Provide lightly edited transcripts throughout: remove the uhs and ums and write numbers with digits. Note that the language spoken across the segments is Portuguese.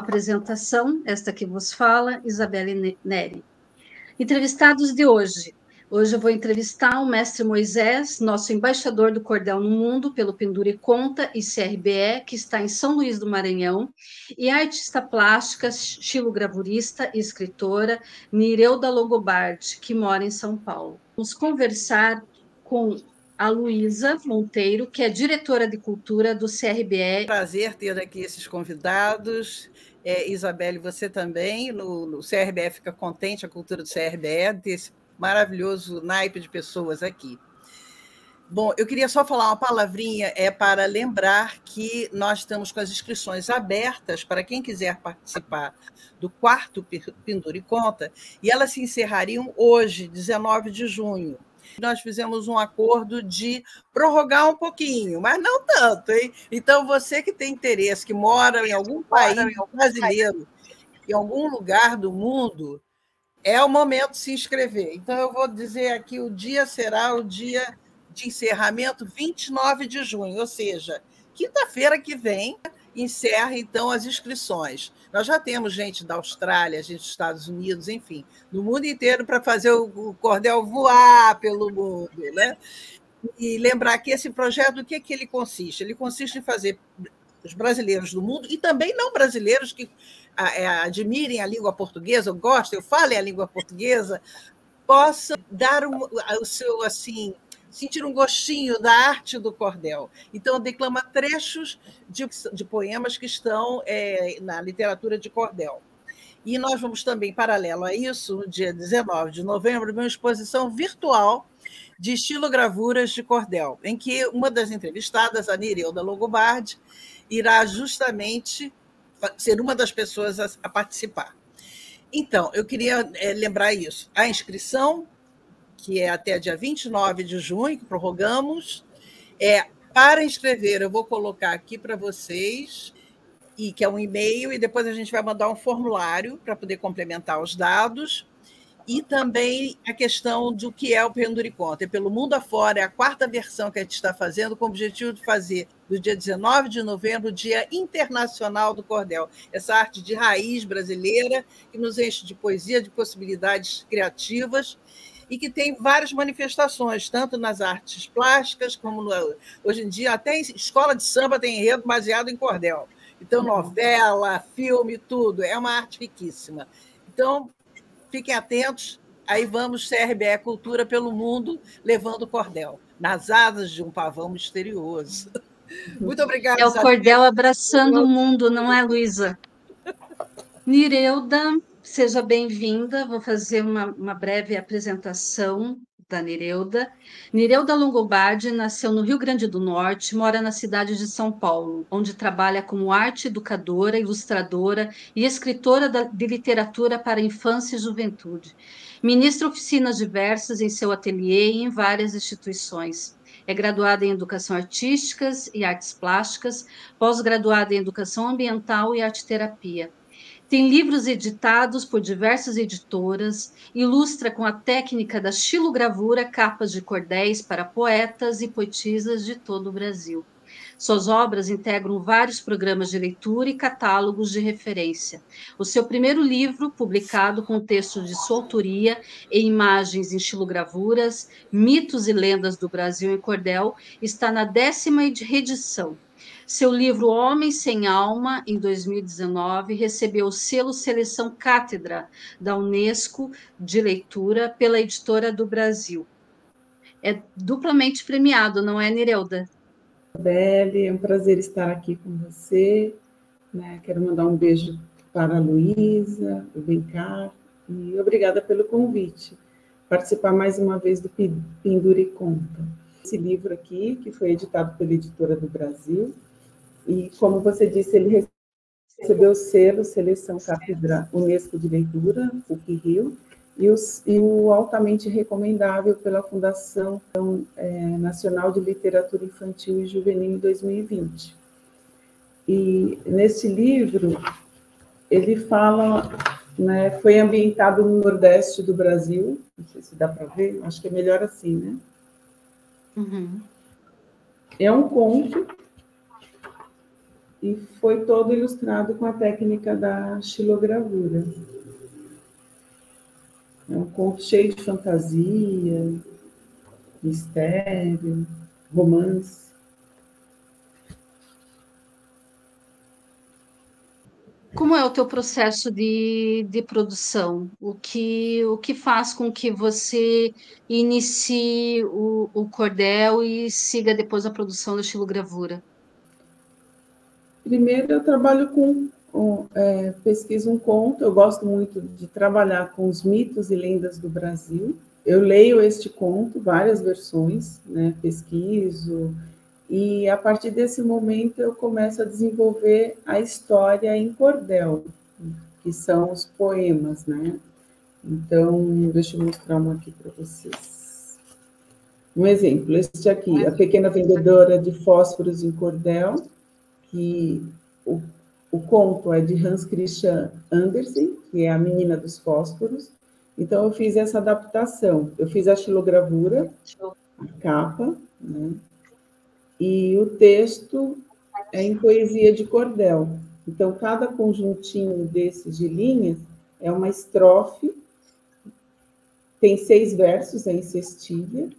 apresentação, esta que vos fala, Isabelle Neri. Entrevistados de hoje. Hoje eu vou entrevistar o mestre Moisés, nosso embaixador do Cordel no Mundo pelo Pendura e Conta e CRBE, que está em São Luís do Maranhão, e a artista plástica, xilogravurista e escritora Nireuda Longobardi, que mora em São Paulo. Vamos conversar com a Luísa Monteiro, que é diretora de cultura do CRBE. Prazer ter aqui esses convidados. Isabelle, você também. No CRBE fica contente, a cultura do CRBE, ter esse maravilhoso naipe de pessoas aqui. Bom, eu queria só falar uma palavrinha para lembrar que nós estamos com as inscrições abertas para quem quiser participar do quarto Pendura e Conta, e elas se encerrariam hoje, 19 de junho. Nós fizemos um acordo de prorrogar um pouquinho, mas não tanto, hein? Então, você que tem interesse, que mora em algum país brasileiro, em algum lugar do mundo, é o momento de se inscrever. Então, eu vou dizer aqui, o dia será o dia de encerramento, 29 de junho, ou seja, quinta-feira que vem, encerra, então, as inscrições. Nós já temos gente da Austrália, gente dos Estados Unidos, enfim, do mundo inteiro para fazer o cordel voar pelo mundo, né? E lembrar que esse projeto, o que ele consiste? Ele consiste em fazer os brasileiros do mundo, e também não brasileiros que admirem a língua portuguesa, ou gostem, ou falem a língua portuguesa, possam dar o seu, assim, sentir um gostinho da arte do cordel. Então, declama trechos de poemas que estão na literatura de cordel. E nós vamos também, paralelo a isso, no dia 19 de novembro, uma exposição virtual de estilogravuras de cordel, em que uma das entrevistadas, a Nireuda Longobardi, irá justamente ser uma das pessoas a participar. Então, eu queria lembrar isso. A inscrição, que é até dia 29 de junho, que prorrogamos. Para inscrever, eu vou colocar aqui para vocês, e que é um e-mail, e depois a gente vai mandar um formulário para poder complementar os dados, e também a questão do que é o Pendura e Conta. Pelo mundo afora, é a quarta versão que a gente está fazendo, com o objetivo de fazer, do dia 19 de novembro, o Dia Internacional do Cordel. Essa arte de raiz brasileira, que nos enche de poesia, de possibilidades criativas, e que tem várias manifestações, tanto nas artes plásticas, como hoje em dia, até em escola de samba tem enredo baseado em cordel. Então, novela, filme, tudo. É uma arte riquíssima. Então, fiquem atentos. Aí vamos, CRBE Cultura pelo mundo, levando o cordel, nas asas de um pavão misterioso. Muito obrigada. É o cordel abraçando o mundo, não é, Luísa? Nireuda, seja bem-vinda. Vou fazer uma breve apresentação da Nireuda. Nireuda Longobardi nasceu no Rio Grande do Norte, mora na cidade de São Paulo, onde trabalha como arte educadora, ilustradora e escritora de literatura para infância e juventude. Ministra oficinas diversas em seu ateliê e em várias instituições. É graduada em Educação Artísticas e Artes Plásticas, pós-graduada em Educação Ambiental e Arte-Terapia. Tem livros editados por diversas editoras, ilustra com a técnica da xilogravura capas de cordéis para poetas e poetisas de todo o Brasil. Suas obras integram vários programas de leitura e catálogos de referência. O seu primeiro livro, publicado com textos de sua autoria e imagens em xilogravuras, Mitos e Lendas do Brasil em Cordel, está na 10ª reedição. Seu livro Homem Sem Alma, em 2019, recebeu o selo Seleção Cátedra da Unesco de leitura pela Editora do Brasil. É duplamente premiado, não é, Nireuda? Isabelle, é um prazer estar aqui com você. Quero mandar um beijo para a Luísa, o Bencar, e obrigada pelo convite. Participar mais uma vez do Pendura e Conta. Esse livro aqui, que foi editado pela Editora do Brasil, e, como você disse, ele recebeu o selo Seleção Cátedra Unesco de Leitura, PUC-Rio, e o altamente recomendável pela Fundação Nacional de Literatura Infantil e Juvenil em 2020. E, nesse livro, ele fala, foi ambientado no Nordeste do Brasil, não sei se dá para ver, acho que é melhor assim, né? Uhum. É um conto e foi todo ilustrado com a técnica da xilogravura. É um conto cheio de fantasia, mistério, romance. Como é o teu processo de produção? O que faz com que você inicie o cordel e siga depois a produção da xilogravura? Primeiro, eu trabalho pesquiso um conto. Eu gosto muito de trabalhar com os mitos e lendas do Brasil. Eu leio este conto, várias versões, né? Pesquiso, e a partir desse momento eu começo a desenvolver a história em cordel, que são os poemas, né? Então, deixa eu mostrar um aqui para vocês. Um exemplo, este aqui, A Pequena Vendedora de Fósforos em Cordel, que o conto é de Hans Christian Andersen, que é a menina dos fósforos. Então, eu fiz essa adaptação. Eu fiz a xilogravura, a capa, né? E o texto é em poesia de cordel. Então, cada conjuntinho desses de linhas é uma estrofe, tem 6 versos, é em cestilha,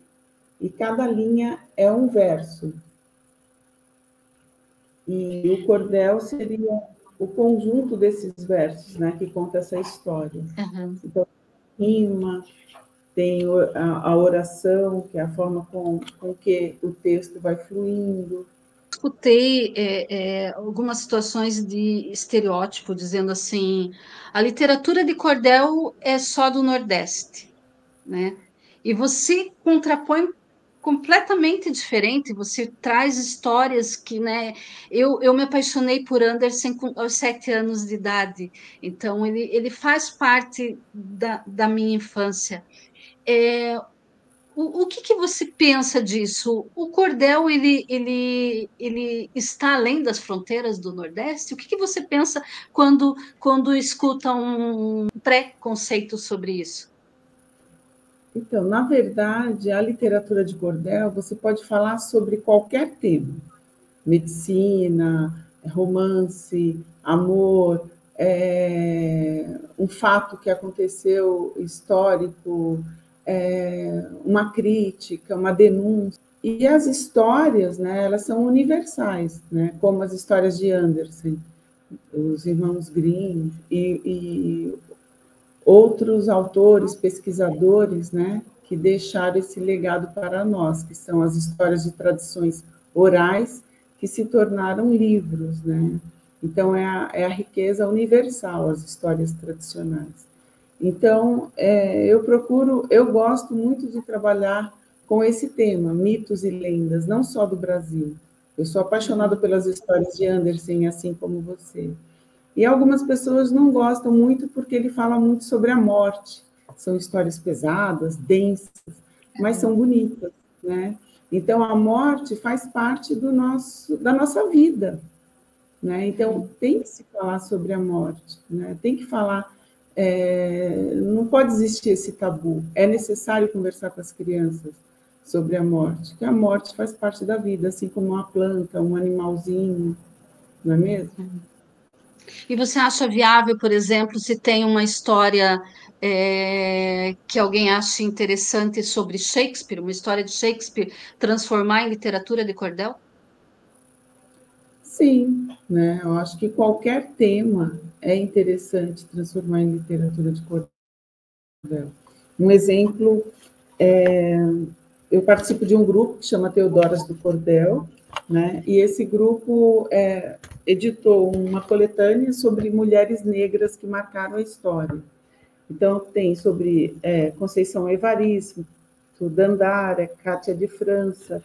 e cada linha é um verso. E o cordel seria o conjunto desses versos, né, que conta essa história. Uhum. Então, rima, tem a oração, que é a forma com que o texto vai fluindo. Escutei algumas situações de estereótipo, dizendo assim, a literatura de cordel é só do Nordeste, né? E você contrapõe completamente diferente, você traz histórias que, né, eu me apaixonei por Andersen aos 7 anos de idade, então ele faz parte da minha infância. O que que você pensa disso? O cordel, ele está além das fronteiras do Nordeste? O que que você pensa quando escuta um preconceito sobre isso? Então, na verdade, a literatura de cordel, você pode falar sobre qualquer tema. Medicina, romance, amor, um fato que aconteceu histórico, uma crítica, uma denúncia. E as histórias, né, elas são universais, né, como as histórias de Andersen, os irmãos Grimm e outros autores, pesquisadores, né, que deixaram esse legado para nós, que são as histórias de tradições orais que se tornaram livros, né? Então, é a riqueza universal, as histórias tradicionais. Então, eu gosto muito de trabalhar com esse tema, mitos e lendas, não só do Brasil. Eu sou apaixonada pelas histórias de Andersen, assim como você. E algumas pessoas não gostam muito porque ele fala muito sobre a morte. São histórias pesadas, densas, mas são bonitas, né? Então, a morte faz parte da nossa vida, né? Então, tem que se falar sobre a morte, né? Tem que falar, não pode existir esse tabu. É necessário conversar com as crianças sobre a morte, que a morte faz parte da vida, assim como uma planta, um animalzinho, não é mesmo? E você acha viável, por exemplo, se tem uma história que alguém ache interessante sobre Shakespeare, uma história de Shakespeare, transformar em literatura de cordel? Sim, né? Eu acho que qualquer tema é interessante transformar em literatura de cordel. Um exemplo, eu participo de um grupo que chama Teodoras do Cordel, né? E esse grupo editou uma coletânea sobre mulheres negras que marcaram a história. Então, tem sobre Conceição Evaristo, Dandara, Cátia de França,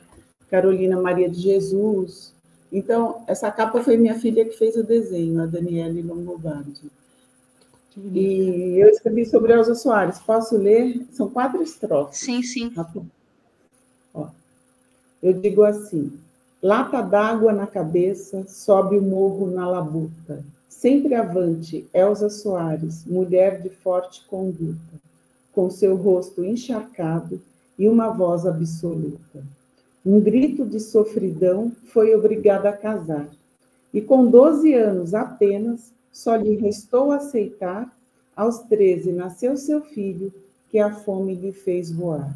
Carolina Maria de Jesus. Então, essa capa foi minha filha que fez o desenho, a Daniele Longobardi. E eu escrevi sobre Elza Soares. Posso ler? São 4 estrofes. Sim, sim. Ó, eu digo assim: lata d'água na cabeça, sobe o morro na labuta. Sempre avante, Elza Soares, mulher de forte conduta, com seu rosto encharcado e uma voz absoluta. Um grito de sofridão foi obrigada a casar, e com 12 anos apenas, só lhe restou aceitar, aos 13 nasceu seu filho, que a fome lhe fez voar.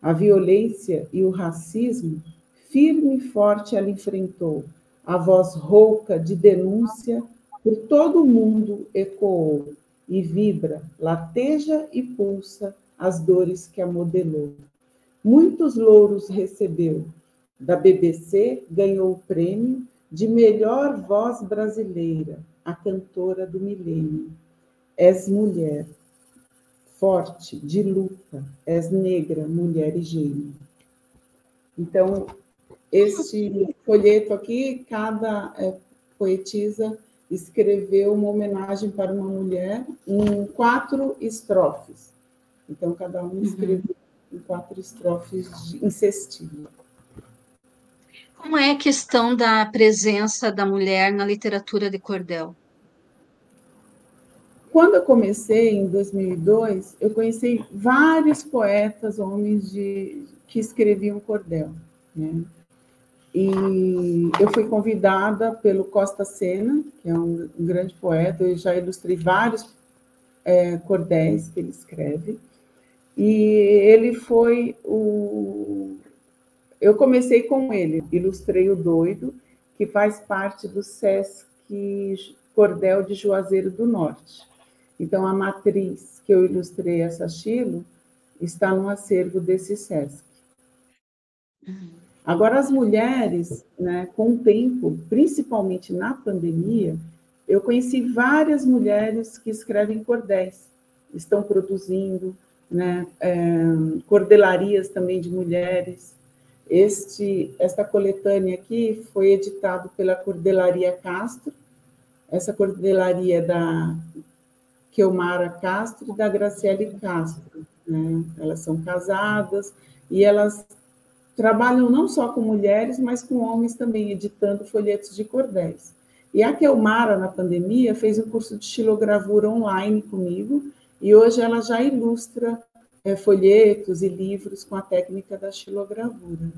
A violência e o racismo, firme e forte ela enfrentou, a voz rouca de denúncia por todo o mundo ecoou, e vibra, lateja e pulsa as dores que a modelou. Muitos louros recebeu. Da BBC ganhou o prêmio de melhor voz brasileira, a cantora do milênio. És mulher, forte, de luta, és negra, mulher e gênio. Então, este folheto aqui, cada poetisa escreveu uma homenagem para uma mulher em 4 estrofes. Então, cada um escreveu em 4 estrofes em cestilha. Como é a questão da presença da mulher na literatura de cordel? Quando eu comecei, em 2002, eu conheci vários poetas, homens que escreviam cordel, né? E eu fui convidada pelo Costa Sena, que é um grande poeta, eu já ilustrei vários cordéis que ele escreve, e ele foi o... Eu comecei com ele, ilustrei o Doido, que faz parte do Sesc Cordel de Juazeiro do Norte. Então, a matriz que eu ilustrei, essa Chilo, está no acervo desse Sesc. Agora, as mulheres, né, com o tempo, principalmente na pandemia, eu conheci várias mulheres que escrevem cordéis, estão produzindo, né, cordelarias também de mulheres. Esta coletânea aqui foi editado pela Cordelaria Castro, essa cordelaria da Quelmara Castro e da Graciele Castro, né? Elas são casadas e elas trabalham não só com mulheres, mas com homens também, editando folhetos de cordéis. E a Quelmara, na pandemia, fez um curso de xilogravura online comigo, e hoje ela já ilustra folhetos e livros com a técnica da xilogravura.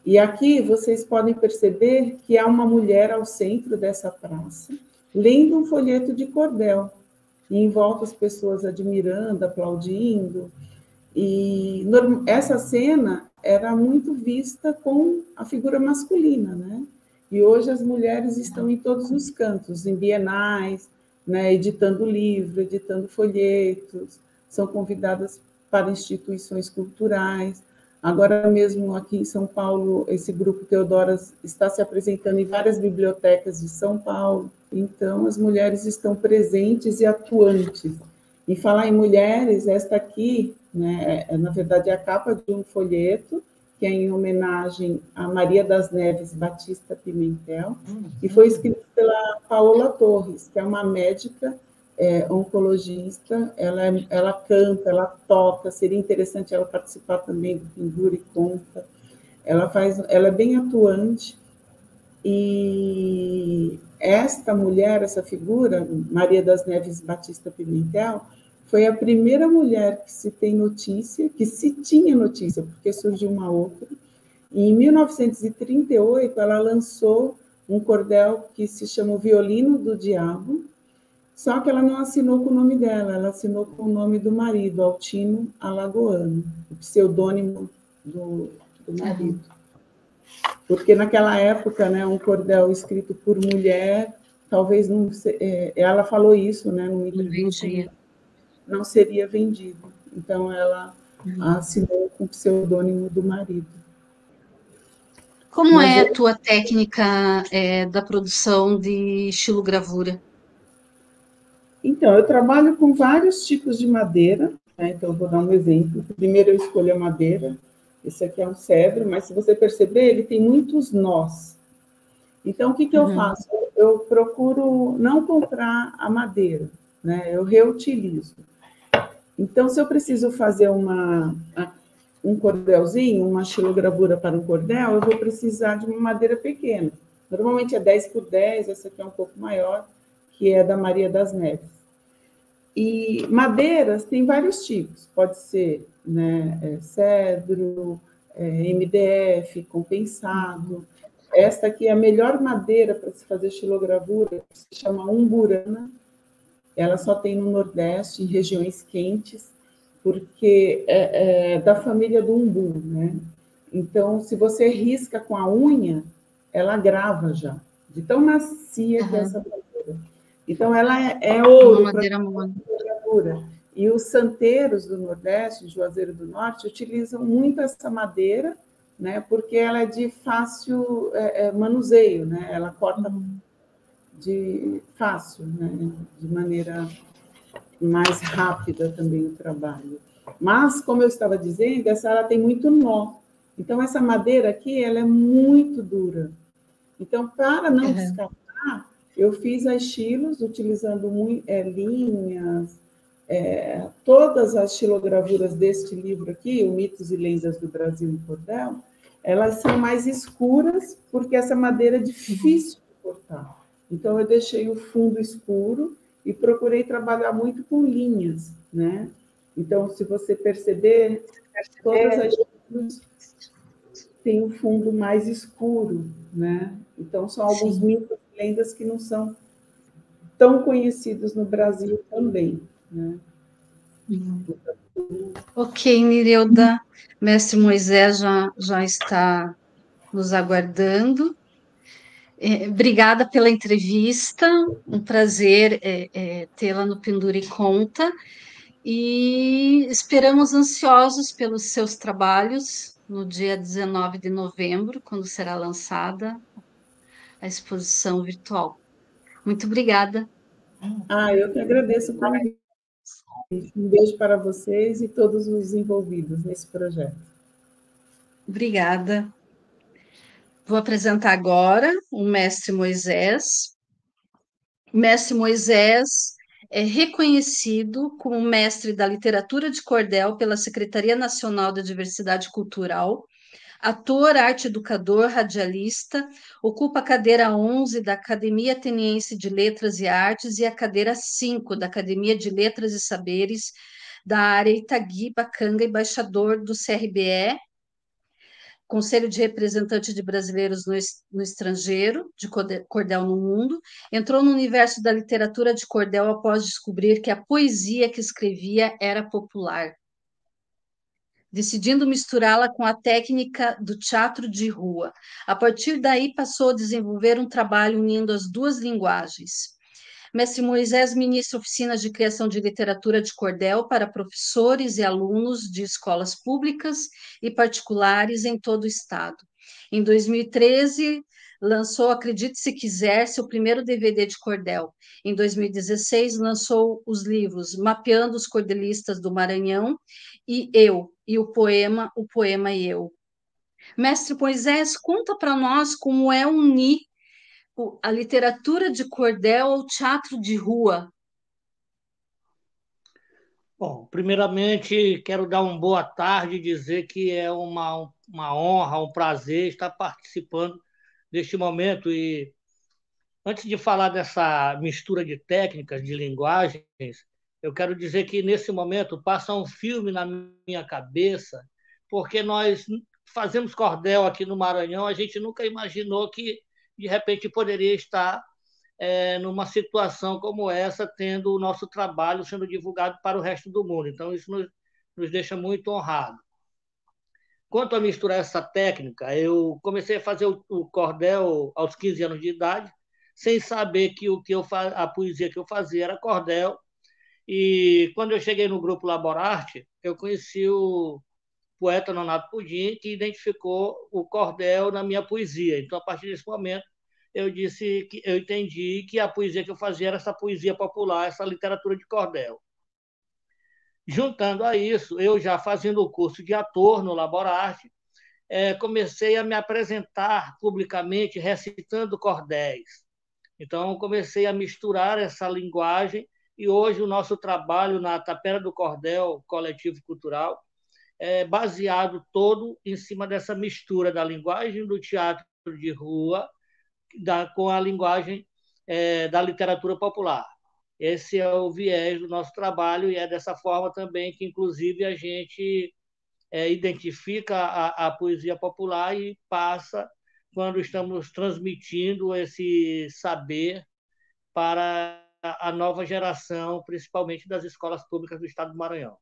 E aqui vocês podem perceber que há uma mulher ao centro dessa praça, lendo um folheto de cordel, e em volta as pessoas admirando, aplaudindo. E essa cena era muito vista com a figura masculina, né? E hoje as mulheres estão em todos os cantos, em bienais, né, editando livro, editando folhetos, são convidadas para instituições culturais. Agora mesmo aqui em São Paulo, esse grupo Teodoras está se apresentando em várias bibliotecas de São Paulo. Então, as mulheres estão presentes e atuantes. E falar em mulheres, esta aqui, né, na verdade, é a capa de um folheto, que é em homenagem a Maria das Neves Batista Pimentel, e foi escrito pela Paola Torres, que é uma médica oncologista. Ela canta, ela toca, seria interessante ela participar também do Pendura e Conta. Ela é bem atuante, e esta mulher, essa figura, Maria das Neves Batista Pimentel, foi a primeira mulher que se tinha notícia, porque surgiu uma outra. E em 1938, ela lançou um cordel que se chama O Violino do Diabo, só que ela não assinou com o nome dela, ela assinou com o nome do marido, Altino Alagoano, o pseudônimo do marido. Porque naquela época, né, um cordel escrito por mulher, talvez não... ela falou isso, né, numa entrevista, não seria vendido. Então, ela assinou com o pseudônimo do marido. Como é a tua técnica da produção de xilogravura? Então, eu trabalho com vários tipos de madeira, né? Então, eu vou dar um exemplo. Primeiro, eu escolho a madeira. Esse aqui é um cedro, mas se você perceber, ele tem muitos nós. Então, o que eu faço? Eu procuro não comprar a madeira, né? Eu reutilizo. Então, se eu preciso fazer um cordelzinho, uma xilogravura para um cordel, eu vou precisar de uma madeira pequena. Normalmente é 10 por 10, essa aqui é um pouco maior, que é da Maria das Neves. E madeiras tem vários tipos, pode ser, né, cedro, MDF, compensado. esta aqui é a melhor madeira para se fazer xilogravura, se chama umburana. Ela só tem no Nordeste, em regiões quentes, porque é da família do umbu, né? Então, se você risca com a unha, ela grava já, de tão macia que é essa madeira. Então, ela é ouro para gravura. E os santeiros do Nordeste, Juazeiro do Norte, utilizam muito essa madeira, né? Porque ela é de fácil manuseio, né? Ela corta de fácil, né? De maneira mais rápida também o trabalho. Mas, como eu estava dizendo, essa ela tem muito nó. Então, essa madeira aqui, ela é muito dura. Então, para não descartar, eu fiz as estilos, utilizando linhas, todas as xilogravuras deste livro aqui, o Mitos e Lendas do Brasil em Cordel, elas são mais escuras, porque essa madeira é difícil de cortar. Então, eu deixei o fundo escuro e procurei trabalhar muito com linhas, né? Então, se você perceber, todas as estilos têm um fundo mais escuro, né? Então, são alguns mitos e lendas que não são tão conhecidos no Brasil também, né? Ok, Nireuda, mestre Moisés já está nos aguardando. Obrigada pela entrevista, um prazer tê-la no Pendura e Conta, e esperamos ansiosos pelos seus trabalhos no dia 19 de novembro, quando será lançada a exposição virtual. Muito obrigada. Eu que agradeço o convite. Um beijo para vocês e todos os envolvidos nesse projeto. Obrigada. Vou apresentar agora o mestre Moisés. O mestre Moisés é reconhecido como mestre da literatura de cordel pela Secretaria Nacional da Diversidade Cultural, ator, arte-educador, radialista, ocupa a cadeira 11 da Academia Ateniense de Letras e Artes e a cadeira 5 da Academia de Letras e Saberes da área Itagui-Bacanga, embaixador do CRBE, Conselho de Representantes de Brasileiros no Estrangeiro, de Cordel no Mundo. Entrou no universo da literatura de cordel após descobrir que a poesia que escrevia era popular, decidindo misturá-la com a técnica do teatro de rua. A partir daí, passou a desenvolver um trabalho unindo as duas linguagens. Mestre Moisés ministra oficinas de criação de literatura de cordel para professores e alunos de escolas públicas e particulares em todo o estado. Em 2013, lançou Acredite Se Quiser, seu primeiro DVD de cordel. Em 2016, lançou os livros Mapeando os Cordelistas do Maranhão e o Poema e Eu. Mestre Moisés, conta para nós como é unir a literatura de cordel ao teatro de rua. Bom, primeiramente, quero dar uma boa tarde e dizer que é uma honra, um prazer estar participando deste momento. E antes de falar dessa mistura de técnicas, de linguagens, eu quero dizer que nesse momento passa um filme na minha cabeça, porque nós fazemos cordel aqui no Maranhão, a gente nunca imaginou que de repente poderia estar numa situação como essa, tendo o nosso trabalho sendo divulgado para o resto do mundo. Então, isso nos deixa muito honrados. Quanto a misturar essa técnica, eu comecei a fazer o cordel aos 15 anos de idade, sem saber que a poesia que eu fazia era cordel. E quando eu cheguei no grupo Laborarte, eu conheci o poeta Nonato Pudim, que identificou o cordel na minha poesia. Então, a partir desse momento, eu entendi que a poesia que eu fazia era essa poesia popular, essa literatura de cordel. Juntando a isso, eu já fazendo o curso de ator no Laborarte, comecei a me apresentar publicamente recitando cordéis. Então, comecei a misturar essa linguagem e hoje o nosso trabalho na Tapera do Cordel, Coletivo Cultural, é baseado todo em cima dessa mistura da linguagem do teatro de rua com a linguagem da literatura popular. Esse é o viés do nosso trabalho e é dessa forma também que, inclusive, a gente identifica a poesia popular e passa quando estamos transmitindo esse saber para a nova geração, principalmente das escolas públicas do Estado do Maranhão.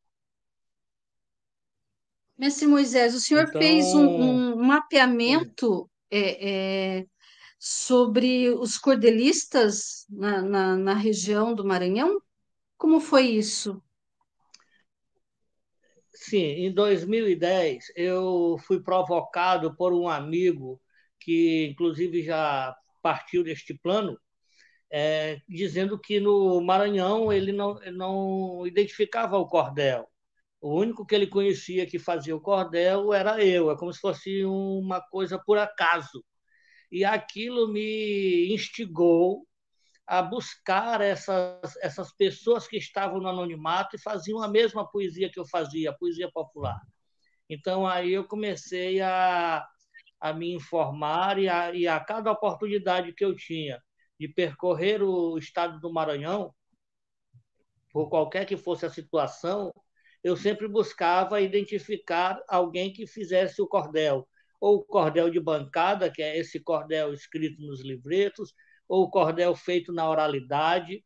Mestre Moisés, o senhor fez Então, um mapeamento sobre os cordelistas na região do Maranhão? Como foi isso? sim, em 2010 eu fui provocado por um amigo que, inclusive, já partiu deste plano, dizendo que no Maranhão ele não identificava o cordel. O único que ele conhecia que fazia o cordel era eu, é como se fosse uma coisa por acaso. E aquilo me instigou a buscar essas pessoas que estavam no anonimato e faziam a mesma poesia que eu fazia, a poesia popular. Então, aí eu comecei a me informar e a cada oportunidade que eu tinha de percorrer o estado do Maranhão, por qualquer que fosse a situação, eu sempre buscava identificar alguém que fizesse o cordel, ou o cordel de bancada, que é esse cordel escrito nos livretos, ou o cordel feito na oralidade,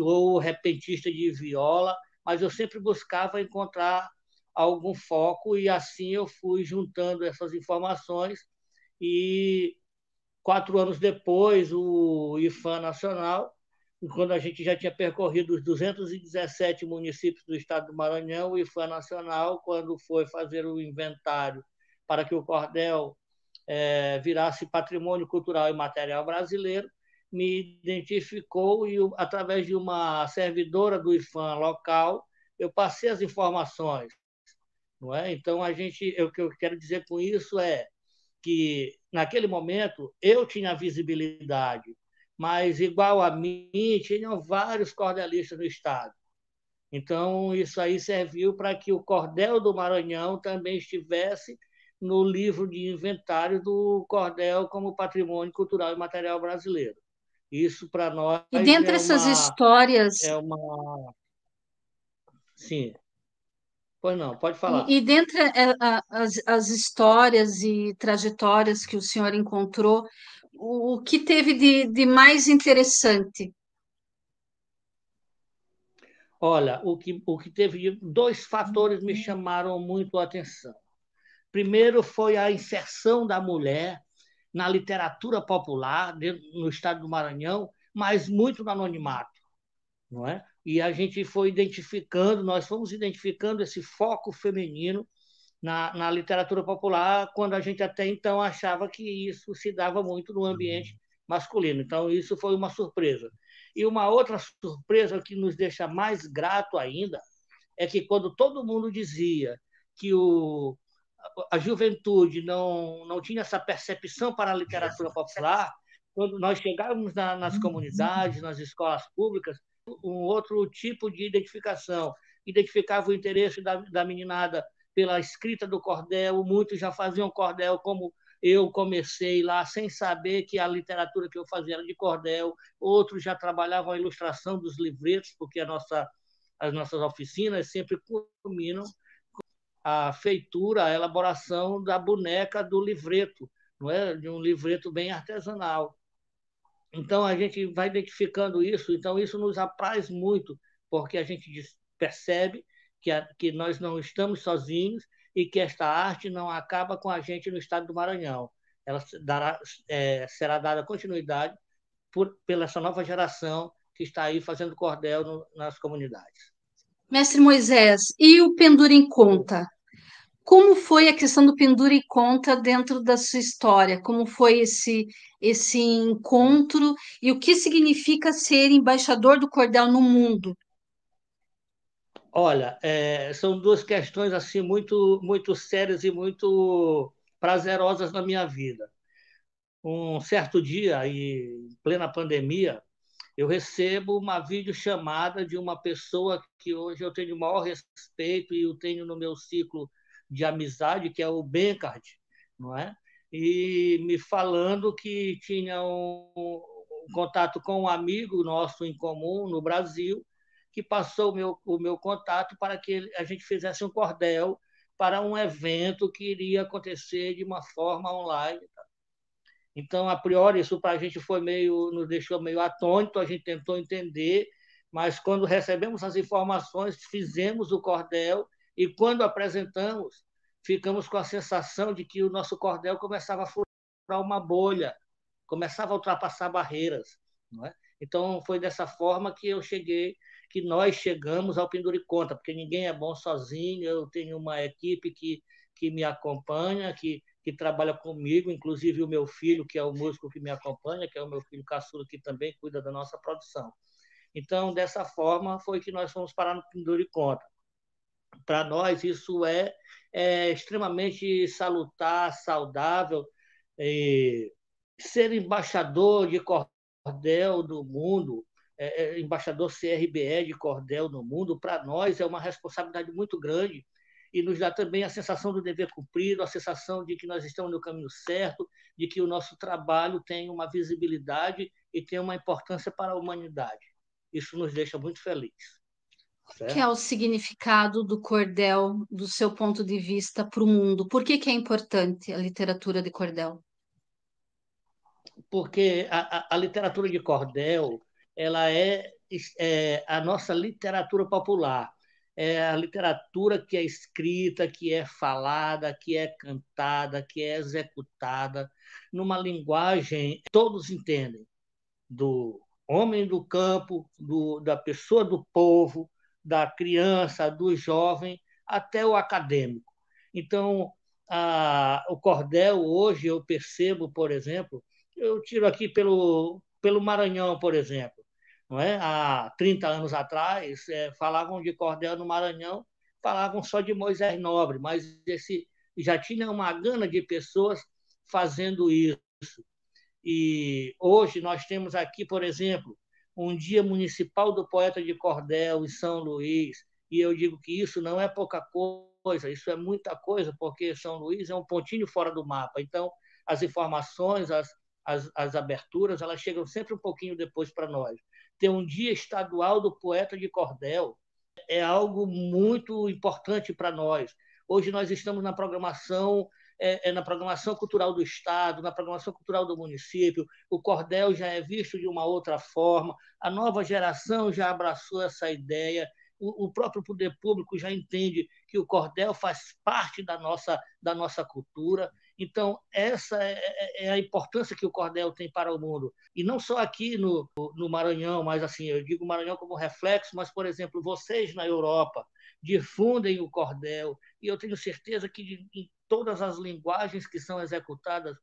ou o repentista de viola, mas eu sempre buscava encontrar algum foco e assim eu fui juntando essas informações e 4 anos depois o IFAM Nacional, quando a gente já tinha percorrido os 217 municípios do estado do Maranhão, o IFAM Nacional, quando foi fazer o inventário para que o cordel virasse patrimônio cultural e material brasileiro, me identificou e, através de uma servidora do IFAM local, eu passei as informações. Não é? Então, o que eu quero dizer com isso é que, naquele momento, eu tinha visibilidade, mas, igual a mim, tinham vários cordelistas no Estado. Então, isso aí serviu para que o cordel do Maranhão também estivesse no livro de inventário do cordel como patrimônio cultural e material brasileiro. Isso, para nós, E dentre essas histórias, é uma... Sim. Pois não, pode falar. e dentre as histórias e trajetórias que o senhor encontrou, o que teve de mais interessante? Olha, o que teve dois fatores me chamaram muito a atenção. Primeiro foi a inserção da mulher na literatura popular no estado do Maranhão, mas muito no anonimato, não é? E a gente foi identificando, nós fomos identificando esse foco feminino na literatura popular, quando a gente até então achava que isso se dava muito no ambiente masculino. Então, isso foi uma surpresa. E uma outra surpresa que nos deixa mais grato ainda é que, quando todo mundo dizia que a juventude não tinha essa percepção para a literatura popular, quando nós chegávamos nas comunidades, nas escolas públicas, um outro tipo de identificação. Identificava o interesse da meninada pela escrita do cordel, muitos já faziam cordel como eu comecei lá, sem saber que a literatura que eu fazia era de cordel, outros já trabalhavam a ilustração dos livretos, porque as nossas oficinas sempre culminam a feitura, a elaboração da boneca do livreto, não é? De um livreto bem artesanal. Então, a gente vai identificando isso, então isso nos apraz muito, porque a gente percebe que nós não estamos sozinhos e que esta arte não acaba com a gente no estado do Maranhão. Ela será dada continuidade pela essa nova geração que está aí fazendo cordel nas comunidades. Mestre Moisés, e o pendura em conta? Como foi a questão do pendura em conta dentro da sua história? Como foi esse encontro e o que significa ser embaixador do cordel no mundo? Olha, são duas questões assim muito sérias e muito prazerosas na minha vida. Um certo dia, em plena pandemia, eu recebo uma videochamada de uma pessoa que hoje eu tenho o maior respeito e eu tenho no meu ciclo de amizade, que é o Benkard, não é? E me falando que tinha um contato com um amigo nosso em comum no Brasil, que passou o meu contato para que a gente fizesse um cordel para um evento que iria acontecer de uma forma online. Então, a priori, isso para a gente nos deixou meio atônito, a gente tentou entender, mas quando recebemos as informações, fizemos o cordel e quando apresentamos, ficamos com a sensação de que o nosso cordel começava a furar uma bolha, começava a ultrapassar barreiras, não é? Então, foi dessa forma que nós chegamos ao Penduriconta, porque ninguém é bom sozinho, eu tenho uma equipe que me acompanha, que trabalha comigo, inclusive o meu filho, que é o músico que me acompanha, que é o meu filho caçula, que também cuida da nossa produção. Então, dessa forma, foi que nós fomos parar no Penduriconta. Para nós, isso é extremamente salutar, saudável. Ser embaixador de cordel do mundo, embaixador CRBE de cordel no mundo, para nós é uma responsabilidade muito grande e nos dá também a sensação do dever cumprido, a sensação de que nós estamos no caminho certo, de que o nosso trabalho tem uma visibilidade e tem uma importância para a humanidade. Isso nos deixa muito felizes. Que é o significado do cordel, do seu ponto de vista, para o mundo? Por que é importante a literatura de cordel? Porque a literatura de cordel ela é a nossa literatura popular. É a literatura que é escrita, que é falada, que é cantada, que é executada numa linguagem que todos entendem, do homem do campo, da pessoa do povo, da criança, do jovem, até o acadêmico. Então, o cordel, hoje, eu percebo, por exemplo, eu tiro aqui pelo Maranhão, por exemplo. Não é? Há 30 anos atrás, falavam de cordel no Maranhão, falavam só de Moisés Nobre, mas já tinha uma gana de pessoas fazendo isso. E hoje nós temos aqui, por exemplo, um Dia Municipal do Poeta de Cordel em São Luís, e eu digo que isso não é pouca coisa, isso é muita coisa, porque São Luís é um pontinho fora do mapa. Então, as informações, as aberturas, elas chegam sempre um pouquinho depois para nós. Ter um Dia Estadual do Poeta de Cordel é algo muito importante para nós. Hoje nós estamos na programação cultural do Estado, na programação cultural do município. O cordel já é visto de uma outra forma, a nova geração já abraçou essa ideia, o próprio poder público já entende que o cordel faz parte da nossa cultura. Então, essa é a importância que o cordel tem para o mundo. E não só aqui no Maranhão, mas assim, eu digo Maranhão como reflexo, mas, por exemplo, vocês na Europa difundem o cordel, e eu tenho certeza que em todas as linguagens que são executadas,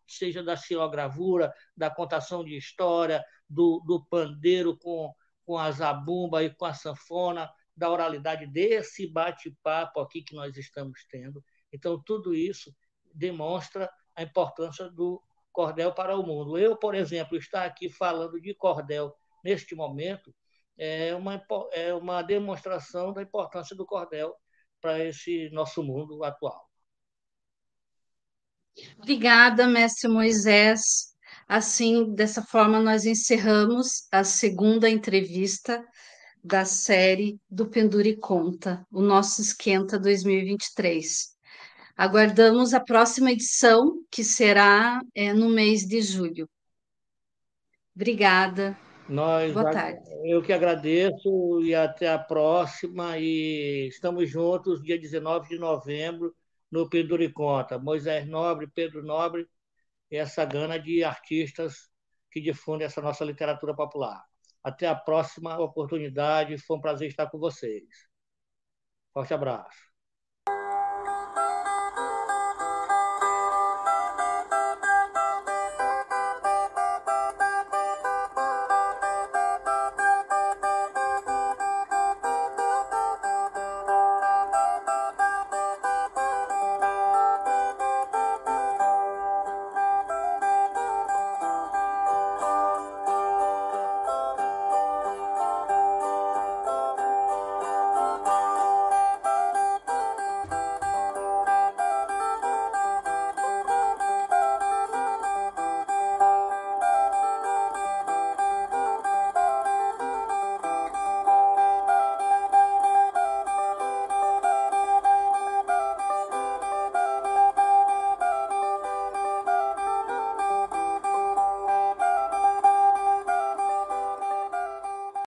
seja da xilogravura, da contação de história, do pandeiro com a zabumba e com a sanfona, da oralidade, desse bate-papo aqui que nós estamos tendo. Então, tudo isso demonstra a importância do cordel para o mundo. Eu, por exemplo, estar aqui falando de cordel neste momento é uma demonstração da importância do cordel para esse nosso mundo atual. Obrigada, mestre Moisés. Assim, dessa forma, nós encerramos a segunda entrevista da série do Pendure Conta, o nosso Esquenta 2023. Aguardamos a próxima edição, que será no mês de julho. Obrigada. Boa tarde. Eu que agradeço e até a próxima. E estamos juntos, dia 19 de novembro, no Pendure Conta. Moisés Nobre, Pedro Nobre, e essa gana de artistas que difundem essa nossa literatura popular. Até a próxima oportunidade. Foi um prazer estar com vocês. Forte abraço.